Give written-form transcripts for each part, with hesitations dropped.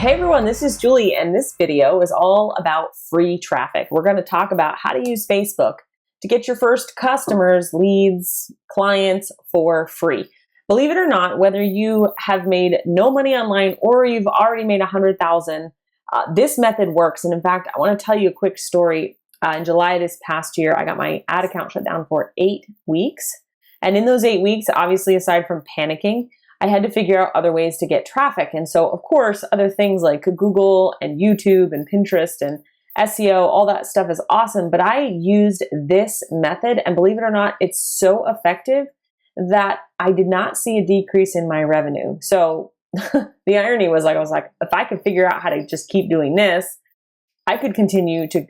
Hey everyone, this is Julie, and this video is all about free traffic. We're going to talk about how to use Facebook to get your first customers, leads, clients for free. Believe it or not, whether you have made no money online or you've already made 100,000, this method works. And in fact, I want to tell you a quick story. In July this past year, I got my ad account shut down for 8 weeks. And in those 8 weeks, obviously, aside from panicking, I had to figure out other ways to get traffic. And so, of course, other things like Google and YouTube and Pinterest and SEO, all that stuff is awesome. But I used this method, and believe it or not, it's so effective that I did not see a decrease in my revenue. So the irony was, I was like, if I could figure out how to just keep doing this, I could continue to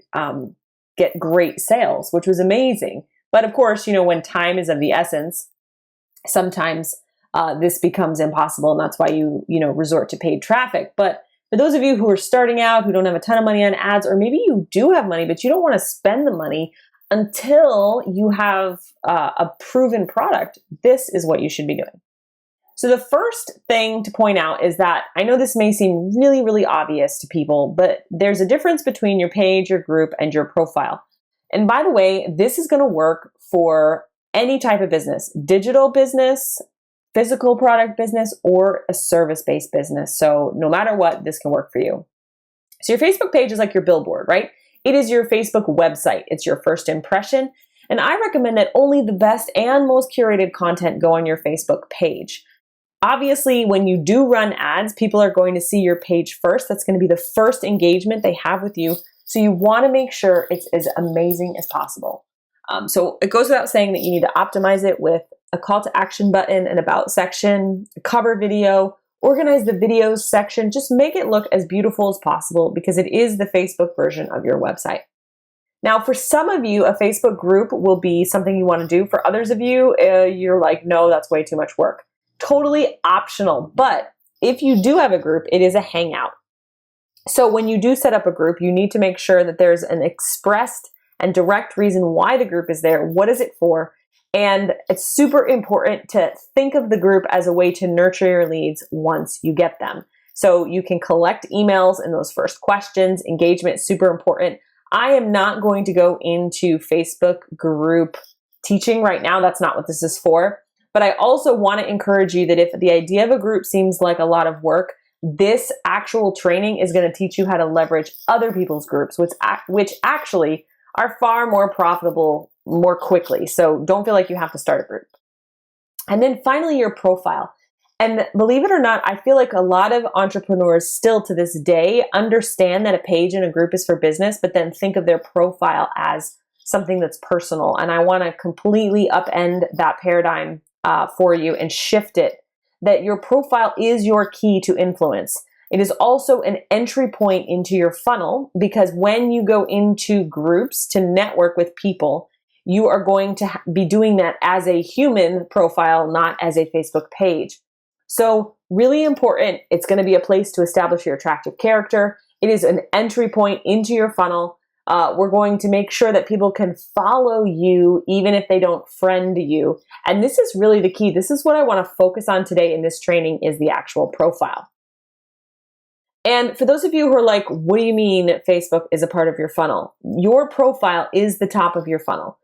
get great sales, which was amazing. But of course, when time is of the essence, sometimes this becomes impossible, and that's why you resort to paid traffic. But for those of you who are starting out, who don't have a ton of money on ads, or maybe you do have money, but you don't want to spend the money until you have a proven product, this is what you should be doing. So the first thing to point out is that I know this may seem really, really obvious to people, but there's a difference between your page, your group, and your profile. And by the way, this is going to work for any type of business, digital business, physical product business, or a service-based business. So no matter what, this can work for you. So your Facebook page is like your billboard, right? It is your Facebook website. It's your first impression. And I recommend that only the best and most curated content go on your Facebook page. Obviously, when you do run ads, people are going to see your page first. That's going to be the first engagement they have with you. So you want to make sure it's as amazing as possible. So it goes without saying that you need to optimize it with a call to action button, an about section, a cover video, organize the videos section, just make it look as beautiful as possible because it is the Facebook version of your website. Now, for some of you, a Facebook group will be something you want to do. For others of you, you're like, no, that's way too much work. Totally optional. But if you do have a group, it is a hangout. So when you do set up a group, you need to make sure that there's an expressed and direct reason why the group is there. What is it for? And it's super important to think of the group as a way to nurture your leads once you get them. So you can collect emails in those first questions. Engagement is super important. I am not going to go into Facebook group teaching right now. That's not what this is for. But I also want to encourage you that if the idea of a group seems like a lot of work, this actual training is going to teach you how to leverage other people's groups, which actually are far more profitable more quickly. So don't feel like you have to start a group. And then finally, your profile. And believe it or not, I feel like a lot of entrepreneurs still to this day understand that a page in a group is for business, but then think of their profile as something that's personal. And I want to completely upend that paradigm for you and shift it, that your profile is your key to influence. It is also an entry point into your funnel because when you go into groups to network with people, you are going to be doing that as a human profile, not as a Facebook page. So really important, it's going to be a place to establish your attractive character. It is an entry point into your funnel. We're going to make sure that people can follow you even if they don't friend you. And this is really the key. This is what I want to focus on today in this training is the actual profile. And for those of you who are like, what do you mean Facebook is a part of your funnel? Your profile is the top of your funnel.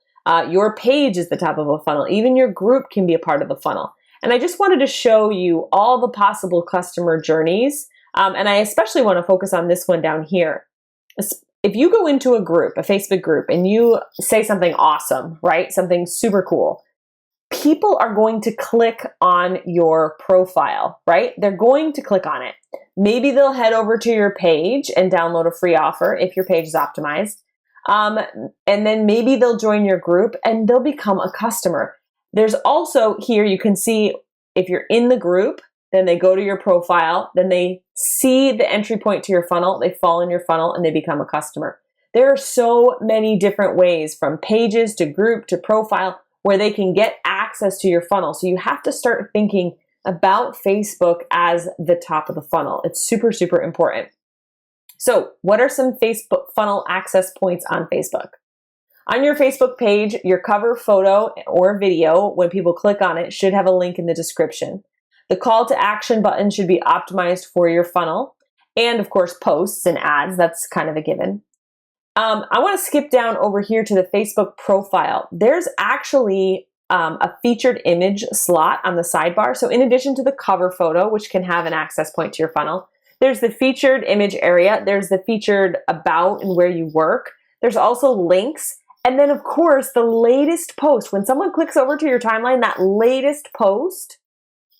Your page is the top of a funnel. Even your group can be a part of the funnel. And I just wanted to show you all the possible customer journeys. And I especially want to focus on this one down here. If you go into a group, a Facebook group, and you say something awesome, right? Something super cool. People are going to click on your profile, right? They're going to click on it. Maybe they'll head over to your page and download a free offer if your page is optimized. And then maybe they'll join your group and they'll become a customer. There's also here, you can see if you're in the group, then they go to your profile, then they see the entry point to your funnel, they fall in your funnel and they become a customer. There are so many different ways from pages to group to profile where they can get access to your funnel. So you have to start thinking about Facebook as the top of the funnel. It's super, super important. So what are some Facebook funnel access points on Facebook? On your Facebook page, your cover photo or video, when people click on it, should have a link in the description. The call to action button should be optimized for your funnel. and of course posts and ads. That's kind of a given. I want to skip down over here to the Facebook profile. There's actually a featured image slot on the sidebar. So in addition to the cover photo, which can have an access point to your funnel, there's the featured image area. There's the featured about and where you work. There's also links. And then of course, the latest post. When someone clicks over to your timeline, that latest post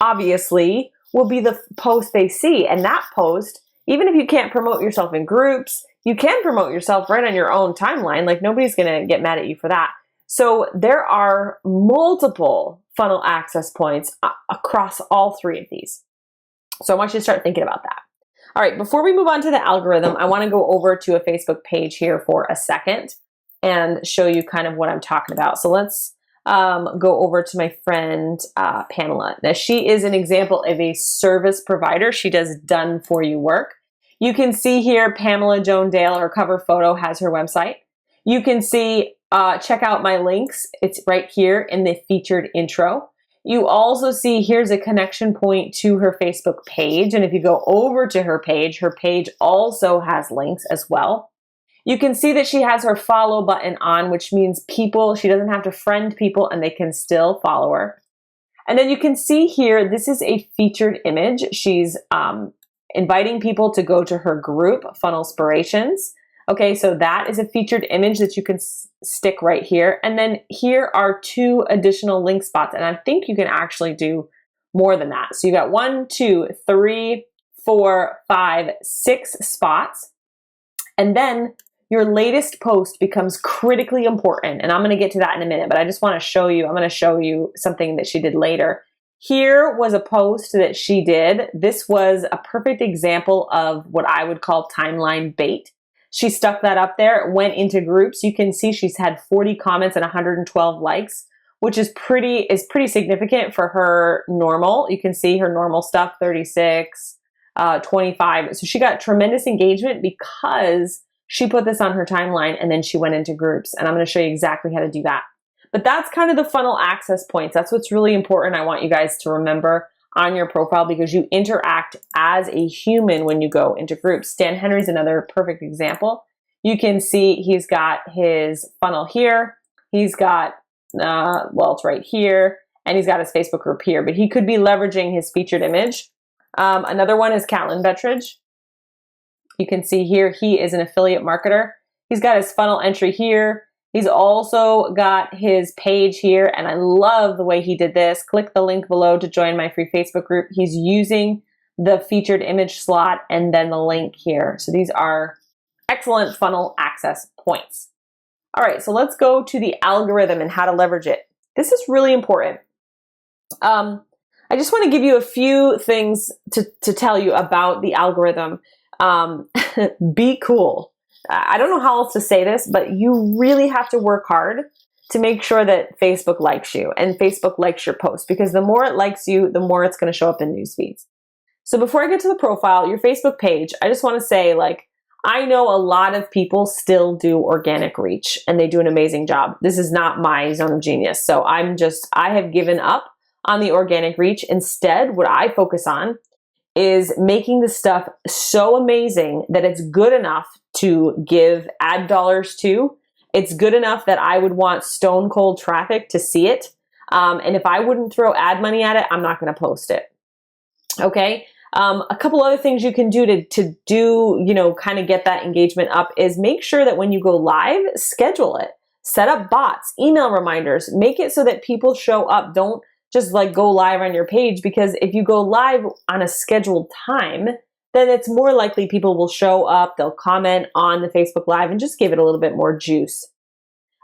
obviously will be the post they see. And that post, even if you can't promote yourself in groups, you can promote yourself right on your own timeline. Like nobody's going to get mad at you for that. So there are multiple funnel access points across all three of these. So I want you to start thinking about that. All right, before we move on to the algorithm, I want to go over to a Facebook page here for a second and show you kind of what I'm talking about. So let's go over to my friend Pamela. Now she is an example of a service provider. She does done for you work. You can see here Pamela Joan Dale, her cover photo has her website. You can see, check out my links. It's right here in the featured intro. You also see here's a connection point to her Facebook page. And if you go over to her page also has links as well. You can see that she has her follow button on, which means people, she doesn't have to friend people and they can still follow her. And then you can see here, this is a featured image. She's inviting people to go to her group, Funnelspirations. Okay, so that is a featured image that you can stick right here. And then here are 2 additional link spots. And I think you can actually do more than that. So you got 1, 2, 3, 4, 5, 6 spots. And then your latest post becomes critically important. And I'm going to get to that in a minute, but I just want to show you, I'm going to show you something that she did later. Here was a post that she did. This was a perfect example of what I would call timeline bait. She stuck that up there, went into groups. You can see she's had 40 comments and 112 likes, which is pretty significant for her normal. You can see her normal stuff, 36, 25. So she got tremendous engagement because she put this on her timeline and then she went into groups. And I'm going to show you exactly how to do that. But that's kind of the funnel access points. That's what's really important. I want you guys to remember on your profile because you interact as a human when you go into groups. Dan Henry's another perfect example. You can see he's got his funnel here. He's got, well, it's right here. And he's got his Facebook group here. But he could be leveraging his featured image. Another one is Catlin Bettridge. You can see here he is an affiliate marketer. He's got his funnel entry here. He's also got his page here, and I love the way he did this. Click the link below to join my free Facebook group. He's using the featured image slot and then the link here. So these are excellent funnel access points. All right, so let's go to the algorithm and how to leverage it. This is really important. I just want to give you a few things to tell you about the algorithm. Be cool. I don't know how else to say this, but you really have to work hard to make sure that Facebook likes you and Facebook likes your post, because the more it likes you, the more it's going to show up in news feeds. So before I get to the profile, your Facebook page, I just want to say, like, I know a lot of people still do organic reach and they do an amazing job. This is not my zone of genius. So I have given up on the organic reach. Instead, what I focus on is making the stuff so amazing that it's good enough to give ad dollars to. It's good enough that I would want stone cold traffic to see it. And if I wouldn't throw ad money at it, I'm not going to post it. Okay. A couple other things you can do to do, kind of get that engagement up is make sure that when you go live, schedule it. Set up bots, email reminders, make it so that people show up. Don't just like go live on your page, because if you go live on a scheduled time, then it's more likely people will show up, they'll comment on the Facebook Live and just give it a little bit more juice.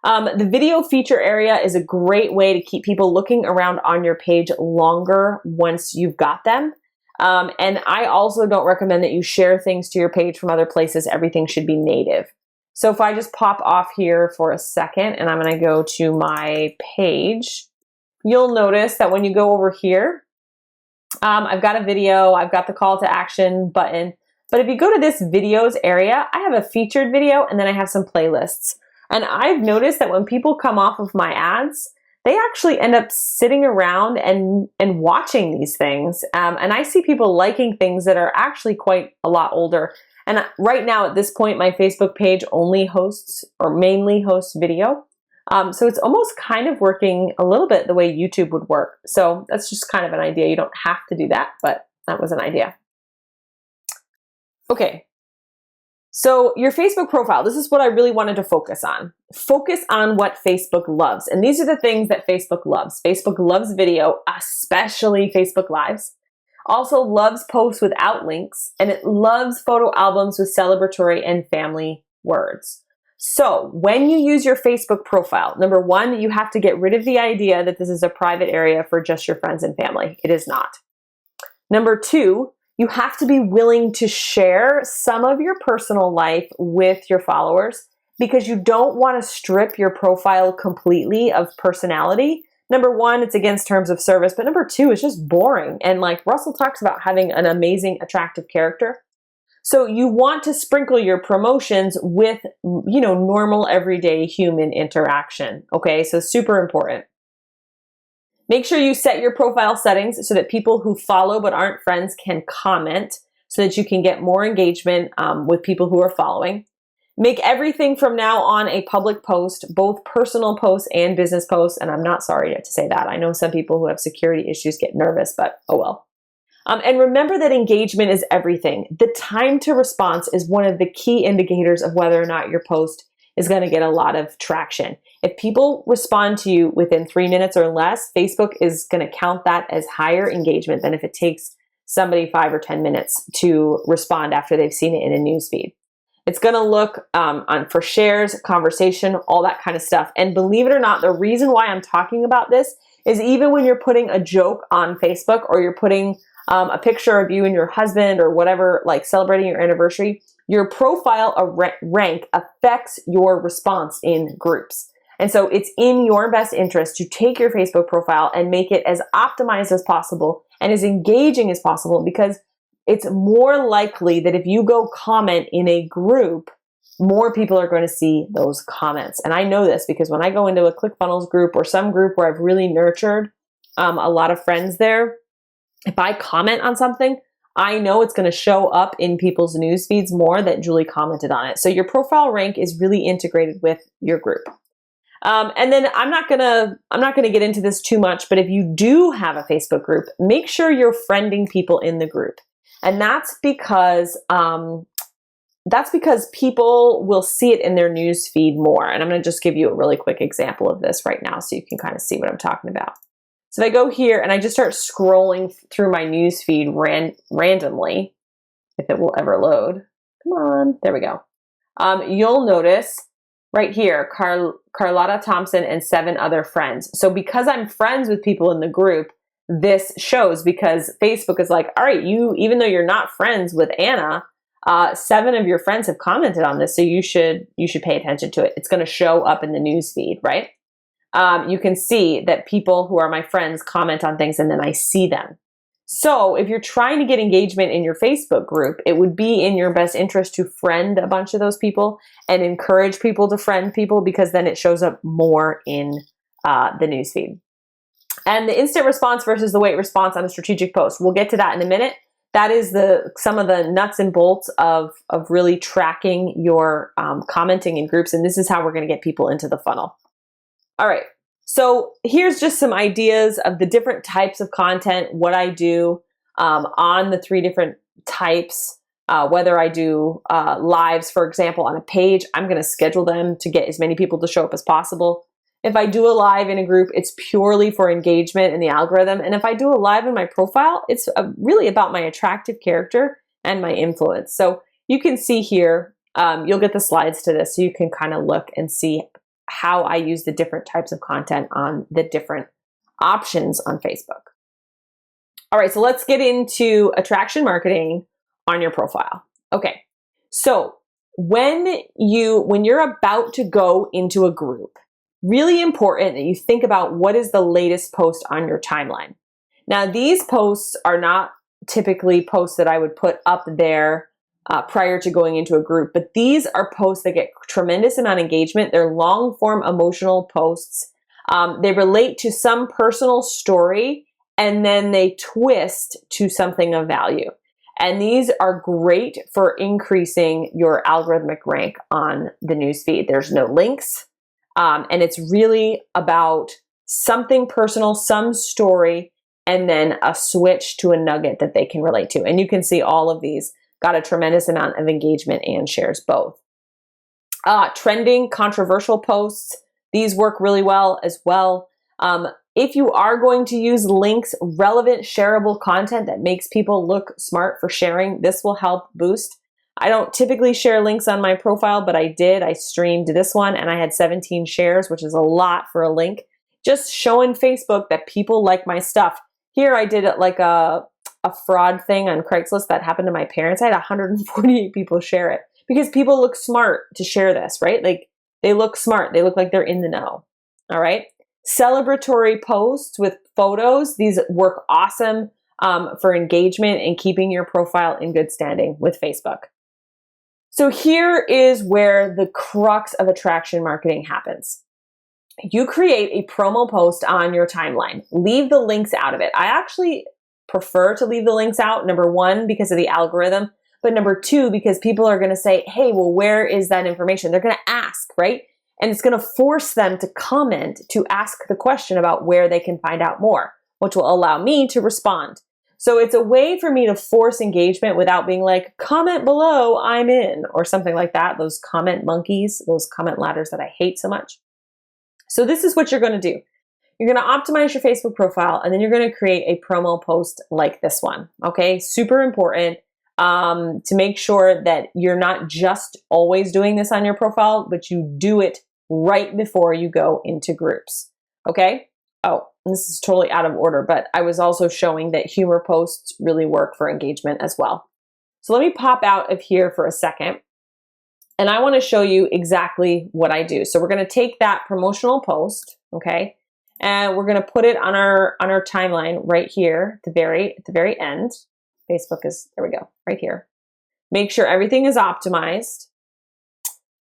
The video feature area is a great way to keep people looking around on your page longer once you've got them. And I also don't recommend that you share things to your page from other places. Everything should be native. So if I just pop off here for a second and I'm going to go to my page, you'll notice that when you go over here, I've got a video, I've got the call to action button. But if you go to this videos area, I have a featured video and then I have some playlists. And I've noticed that when people come off of my ads, they actually end up sitting around and watching these things. And I see people liking things that are actually quite a lot older. And right now at this point, my Facebook page only hosts or mainly hosts video. So it's almost kind of working a little bit the way YouTube would work. So that's just kind of an idea. You don't have to do that, but that was an idea. Okay. So your Facebook profile, this is what I really wanted to focus on. Focus on what Facebook loves. And these are the things that Facebook loves. Facebook loves video, especially Facebook Lives. Also loves posts without links, and it loves photo albums with celebratory and family words. So when you use your Facebook profile, number one, you have to get rid of the idea that this is a private area for just your friends and family. It is not. Number two, you have to be willing to share some of your personal life with your followers because you don't want to strip your profile completely of personality. Number one, it's against terms of service, but number two, it's just boring. And like Russell talks about having an amazing, attractive character. So you want to sprinkle your promotions with, normal, everyday human interaction. Okay, so super important. Make sure you set your profile settings so that people who follow but aren't friends can comment so that you can get more engagement with people who are following. Make everything from now on a public post, both personal posts and business posts. And I'm not sorry to say that. I know some people who have security issues get nervous, but oh well. And remember that engagement is everything. The time to response is one of the key indicators of whether or not your post is going to get a lot of traction. If people respond to you within 3 minutes or less, Facebook is going to count that as higher engagement than if it takes somebody 5 or 10 minutes to respond after they've seen it in a newsfeed. It's going to look for shares, conversation, all that kind of stuff. And believe it or not, the reason why I'm talking about this is even when you're putting a joke on Facebook or you're putting a picture of you and your husband or whatever, like celebrating your anniversary, your profile rank affects your response in groups. And so it's in your best interest to take your Facebook profile and make it as optimized as possible and as engaging as possible, because it's more likely that if you go comment in a group, more people are going to see those comments. And I know this because when I go into a ClickFunnels group or some group where I've really nurtured a lot of friends there, if I comment on something, I know it's going to show up in people's news feeds more that Julie commented on it. So your profile rank is really integrated with your group. And then I'm not gonna get into this too much, but if you do have a Facebook group, make sure you're friending people in the group, and that's because people will see it in their news feed more. And I'm going to just give you a really quick example of this right now, so you can kind of see what I'm talking about. So if I go here and I just start scrolling through my news feed randomly, if it will ever load, come on, there we go. You'll notice right here, Carlotta Thompson and 7 other friends. So because I'm friends with people in the group, this shows, because Facebook is like, all right, even though you're not friends with Anna, 7 of your friends have commented on this, so you should pay attention to it. It's going to show up in the news feed, right? You can see that people who are my friends comment on things and then I see them. So if you're trying to get engagement in your Facebook group, it would be in your best interest to friend a bunch of those people and encourage people to friend people, because then it shows up more in the newsfeed. And the instant response versus the wait response on a strategic post. We'll get to that in a minute. That is some of the nuts and bolts of really tracking your commenting in groups. And this is how we're going to get people into the funnel. All right. So here's just some ideas of the different types of content, what I do on the 3 different types. Whether I do lives, for example, on a page, I'm going to schedule them to get as many people to show up as possible. If I do a live in a group, it's purely for engagement in the algorithm. And if I do a live in my profile, it's really about my attractive character and my influence. So you can see here, you'll get the slides to this, so you can kind of look and see how I use the different types of content on the different options on Facebook. All right, so let's get into attraction marketing on your profile. Okay, so when you're about to go into a group, really important that you think about what is the latest post on your timeline. Now, these posts are not typically posts that I would put up there prior to going into a group, but these are posts that get tremendous amount of engagement. They're long form emotional posts. They relate to some personal story and then they twist to something of value. And these are great for increasing your algorithmic rank on the newsfeed. There's no links, and it's really about something personal, some story, and then a switch to a nugget that they can relate to. And you can see all of these got a tremendous amount of engagement and shares both. Trending, controversial posts, these work really well as well. If you are going to use links, relevant, shareable content that makes people look smart for sharing, this will help boost. I don't typically share links on my profile, but I did. I streamed this one and I had 17 shares, which is a lot for a link. Just showing Facebook that people like my stuff. Here I did it like a fraud thing on Craigslist that happened to my parents. I had 148 people share it because people look smart to share this, right? Like they look smart. They look like they're in the know. All right. Celebratory posts with photos. These work awesome for engagement and keeping your profile in good standing with Facebook. So here is where the crux of attraction marketing happens. You create a promo post on your timeline. Leave the links out of it. I actually prefer to leave the links out. Number one, because of the algorithm. But number two, because people are going to say, hey, well, where is that information? They're going to ask, right? And it's going to force them to comment to ask the question about where they can find out more, which will allow me to respond. So it's a way for me to force engagement without being like, comment below, I'm in, or something like that. Those comment monkeys, those comment ladders that I hate so much. So this is what you're going to do. You're going to optimize your Facebook profile, and then you're going to create a promo post like this one. Okay, super important to make sure that you're not just always doing this on your profile, but you do it right before you go into groups. Okay. Oh, this is totally out of order, but I was also showing that humor posts really work for engagement as well. So let me pop out of here for a second. And I want to show you exactly what I do. So we're going to take that promotional post, okay, and we're going to put it on our timeline right here at the very end. Facebook is, there we go, right here. Make sure everything is optimized.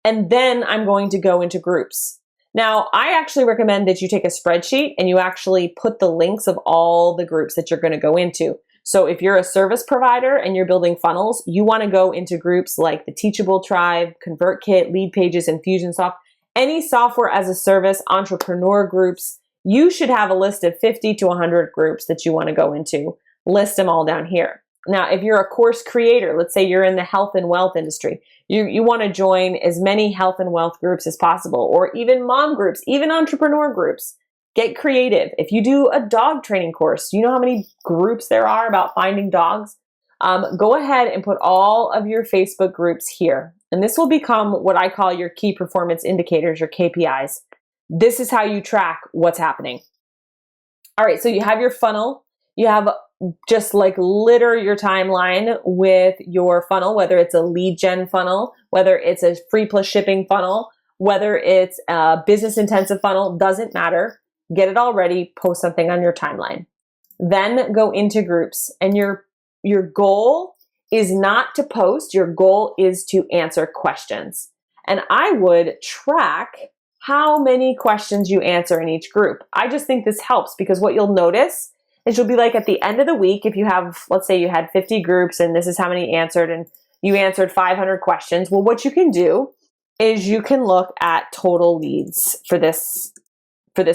And then I'm going to go into groups. Now, I actually recommend that you take a spreadsheet and you actually put the links of all the groups that you're going to go into. So if you're a service provider and you're building funnels, you want to go into groups like the Teachable Tribe, ConvertKit, Lead Pages, Infusionsoft, any software as a service, entrepreneur groups. You should have a list of 50 to 100 groups that you want to go into. List them all down here. Now, if you're a course creator, let's say you're in the health and wealth industry, you want to join as many health and wealth groups as possible, or even mom groups, even entrepreneur groups. Get creative. If you do a dog training course, you know how many groups there are about finding dogs? Go ahead and put all of your Facebook groups here. And this will become what I call your key performance indicators, your KPIs. This is how you track what's happening. All right, so you have your funnel. You have just like litter your timeline with your funnel, whether it's a lead gen funnel, whether it's a free plus shipping funnel, whether it's a business intensive funnel, doesn't matter. Get it all ready, post something on your timeline. Then go into groups. And your goal is not to post, your goal is to answer questions. And I would track how many questions you answer in each group. I just think this helps because what you'll notice is you'll be like at the end of the week, if you have, let's say you had 50 groups and this is how many answered and you answered 500 questions. Well, what you can do is you can look at total leads for this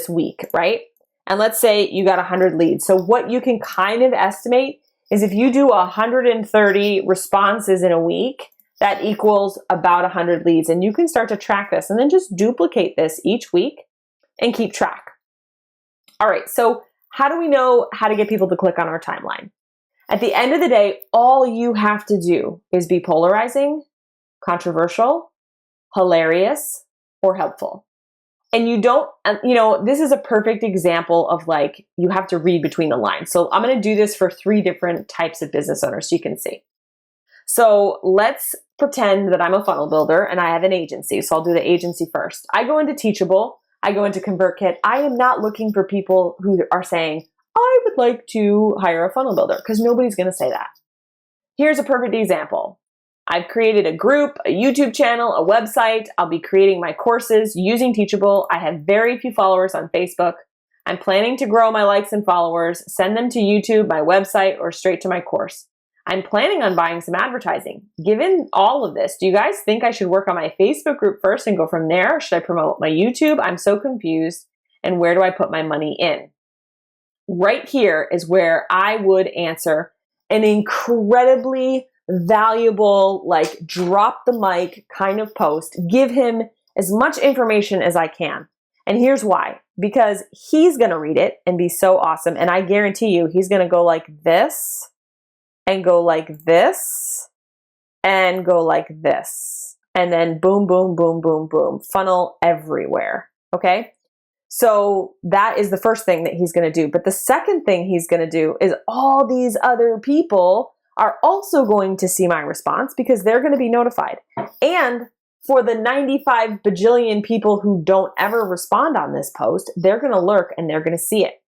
week, right? And let's say you got 100 leads. So what you can kind of estimate is if you do 130 responses in a week, that equals about 100 leads. And you can start to track this and then just duplicate this each week and keep track. All right, so how do we know how to get people to click on our timeline? At the end of the day, all you have to do is be polarizing, controversial, hilarious, or helpful. And you don't, this is a perfect example of like, you have to read between the lines. So I'm going to do this for 3 different types of business owners so you can see. So let's pretend that I'm a funnel builder and I have an agency. So I'll do the agency first. I go into Teachable. I go into ConvertKit. I am not looking for people who are saying, I would like to hire a funnel builder, because nobody's going to say that. Here's a perfect example. I've created a group, a YouTube channel, a website. I'll be creating my courses using Teachable. I have very few followers on Facebook. I'm planning to grow my likes and followers, send them to YouTube, my website, or straight to my course. I'm planning on buying some advertising. Given all of this, do you guys think I should work on my Facebook group first and go from there? Or should I promote my YouTube? I'm so confused. And where do I put my money in? Right here is where I would answer an incredibly valuable, like drop the mic kind of post. Give him as much information as I can. And here's why. Because he's going to read it and be so awesome. And I guarantee you, he's going to go like this and go like this and go like this. And then boom, boom, boom, boom, boom. Funnel everywhere. Okay? So that is the first thing that he's going to do. But the second thing he's going to do is all these other people are also going to see my response because they're going to be notified. And for the 95 bajillion people who don't ever respond on this post, they're going to lurk and they're going to see it.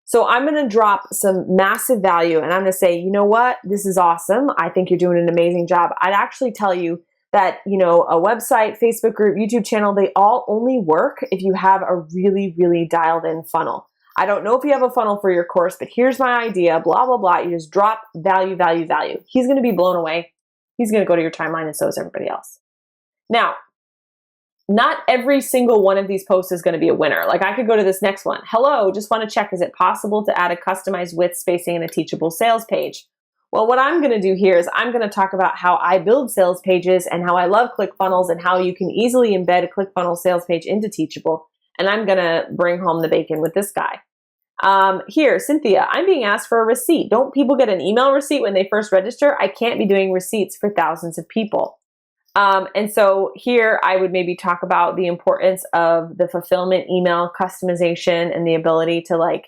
So I'm going to drop some massive value and I'm going to say, you know what? This is awesome. I think you're doing an amazing job. I'd actually tell you that, you know, a website, Facebook group, YouTube channel, they all only work if you have a really, really dialed in funnel. I don't know if you have a funnel for your course, but here's my idea, blah, blah, blah. You just drop value, value, value. He's going to be blown away. He's going to go to your timeline and so is everybody else. Now, not every single one of these posts is going to be a winner. Like I could go to this next one. Hello, just want to check, is it possible to add a customized width spacing in a teachable sales page? Well, what I'm going to do here is I'm going to talk about how I build sales pages and how I love ClickFunnels and how you can easily embed a ClickFunnels sales page into Teachable. And I'm going to bring home the bacon with this guy. Here, Cynthia, I'm being asked for a receipt. Don't people get an email receipt when they first register? I can't be doing receipts for thousands of people. And so here I would maybe talk about the importance of the fulfillment email customization and the ability to like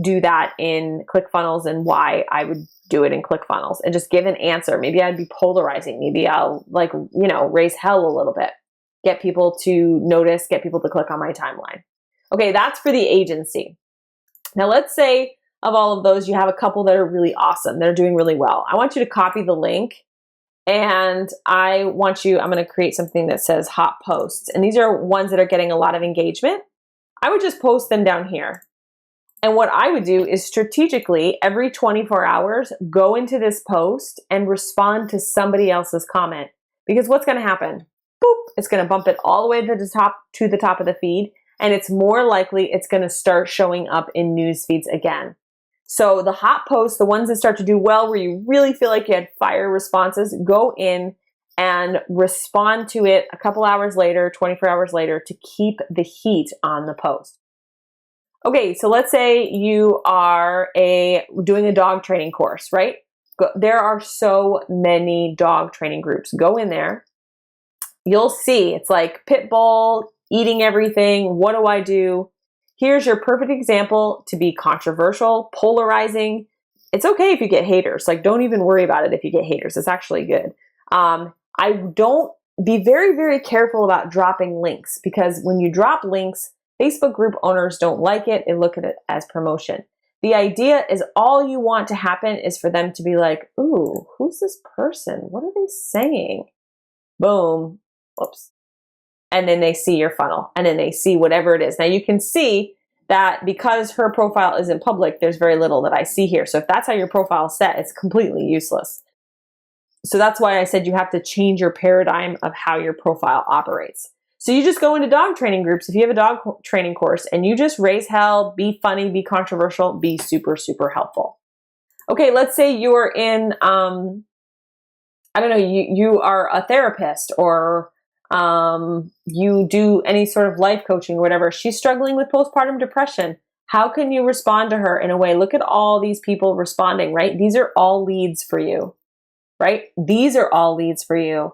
do that in ClickFunnels and why I would do it in ClickFunnels and just give an answer. Maybe I'd be polarizing. Maybe I'll like, you know, raise hell a little bit, get people to notice, get people to click on my timeline. Okay, that's for the agency. Now let's say of all of those, you have a couple that are really awesome. They're doing really well. I want you to copy the link and I'm going to create something that says hot posts. And these are ones that are getting a lot of engagement. I would just post them down here. And what I would do is strategically, every 24 hours, go into this post and respond to somebody else's comment. Because what's going to happen? Boop, it's going to bump it all the way to the top of the feed. And it's more likely it's going to start showing up in news feeds again. So the hot posts, the ones that start to do well, where you really feel like you had fire responses, go in and respond to it a couple hours later, 24 hours later, to keep the heat on the post. Okay, so let's say you are doing a dog training course, right? There are so many dog training groups. Go in there. You'll see it's like pit bull, eating everything. What do I do? Here's your perfect example to be controversial, polarizing. It's okay if you get haters. Like, don't even worry about it if you get haters. It's actually good. Be very, very careful about dropping links because when you drop links, Facebook group owners don't like it and look at it as promotion. The idea is all you want to happen is for them to be like, ooh, who's this person? What are they saying? Boom. Whoops. And then they see your funnel and then they see whatever it is. Now you can see that because her profile isn't public, there's very little that I see here. So if that's how your profile is set, it's completely useless. So that's why I said you have to change your paradigm of how your profile operates. So you just go into dog training groups. If you have a dog training course and you just raise hell, be funny, be controversial, be super, super helpful. Okay, let's say you're in, I don't know, you are a therapist or you do any sort of life coaching or whatever. She's struggling with postpartum depression. How can you respond to her in a way? Look at all these people responding, right? These are all leads for you, right? These are all leads for you.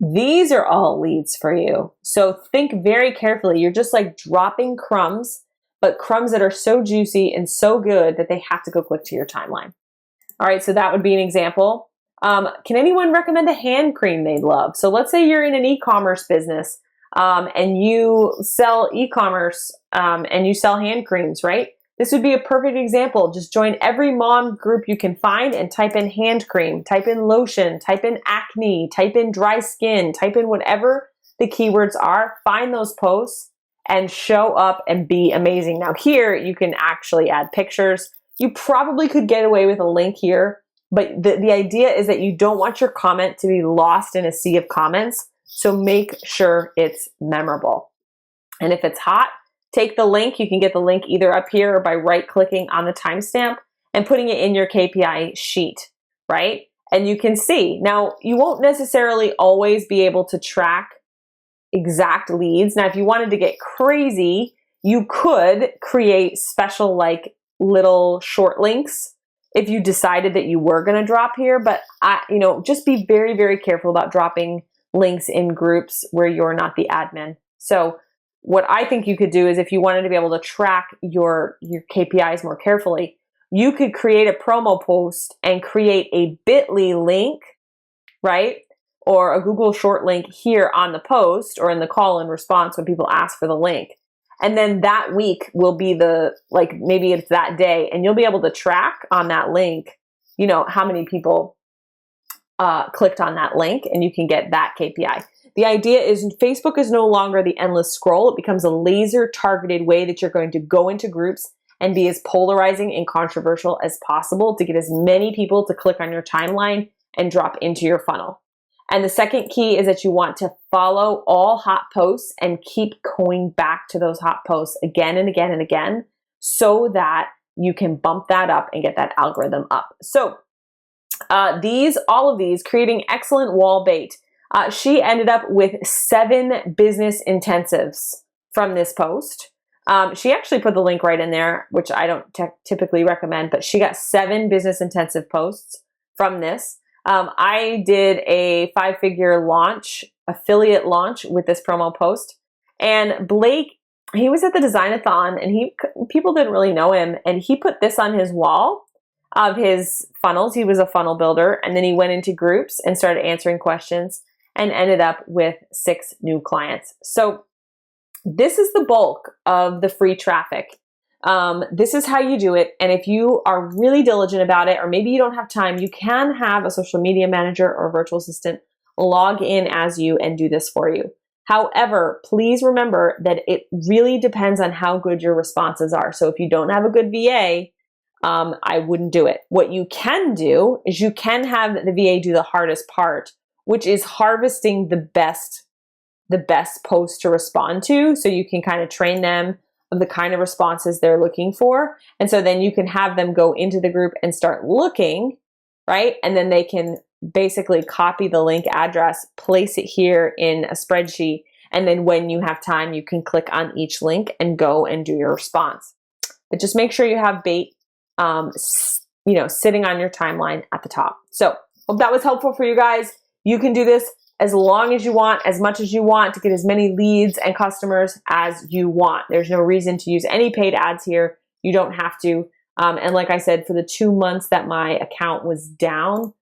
These are all leads for you. So think very carefully. You're just like dropping crumbs, but crumbs that are so juicy and so good that they have to go click to your timeline. All right, so that would be an example. Can anyone recommend a hand cream they'd love? So let's say you're in an e-commerce business and you sell e-commerce and you sell hand creams, right? This would be a perfect example. Just join every mom group you can find and type in hand cream, type in lotion, type in acne, type in dry skin, type in whatever the keywords are, find those posts and show up and be amazing. Now here you can actually add pictures. You probably could get away with a link here, but the idea is that you don't want your comment to be lost in a sea of comments. So make sure it's memorable. And if it's hot, take the link. You can get the link either up here or by right-clicking on the timestamp and putting it in your KPI sheet, right? And you can see. Now, you won't necessarily always be able to track exact leads. Now, if you wanted to get crazy, you could create special like little short links if you decided that you were going to drop here. But just be very, very careful about dropping links in groups where you're not the admin. So what I think you could do is if you wanted to be able to track your KPIs more carefully, you could create a promo post and create a bit.ly link, right? Or a Google short link here on the post or in the call and response when people ask for the link. And then that week will be maybe it's that day, and you'll be able to track on that link, how many people clicked on that link, and you can get that KPI. The idea is Facebook is no longer the endless scroll. It becomes a laser targeted way that you're going to go into groups and be as polarizing and controversial as possible to get as many people to click on your timeline and drop into your funnel. And the second key is that you want to follow all hot posts and keep going back to those hot posts again and again and again so that you can bump that up and get that algorithm up. So all of these, creating excellent wall bait. She ended up with 7 business intensives from this post. She actually put the link right in there, which I don't typically recommend, but she got 7 business intensive posts from this. I did a 5-figure affiliate launch with this promo post. And Blake, he was at the Design-a-thon and people didn't really know him. And he put this on his wall of his funnels. He was a funnel builder. And then he went into groups and started answering questions and ended up with 6 new clients. So this is the bulk of the free traffic. This is how you do it. And if you are really diligent about it, or maybe you don't have time, you can have a social media manager or a virtual assistant log in as you and do this for you. However, please remember that it really depends on how good your responses are. So if you don't have a good VA, I wouldn't do it. What you can do is you can have the VA do the hardest part, which is harvesting the best posts to respond to. So you can kind of train them of the kind of responses they're looking for. And so then you can have them go into the group and start looking, right? And then they can basically copy the link address, place it here in a spreadsheet. And then when you have time, you can click on each link and go and do your response. But just make sure you have bait, sitting on your timeline at the top. So hope that was helpful for you guys. You can do this as long as you want, as much as you want, to get as many leads and customers as you want. There's no reason to use any paid ads here. You don't have to. And like I said, for the 2 months that my account was down,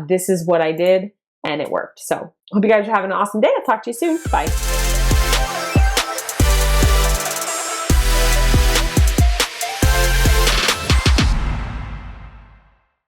this is what I did and it worked. So hope you guys are having an awesome day. I'll talk to you soon. Bye.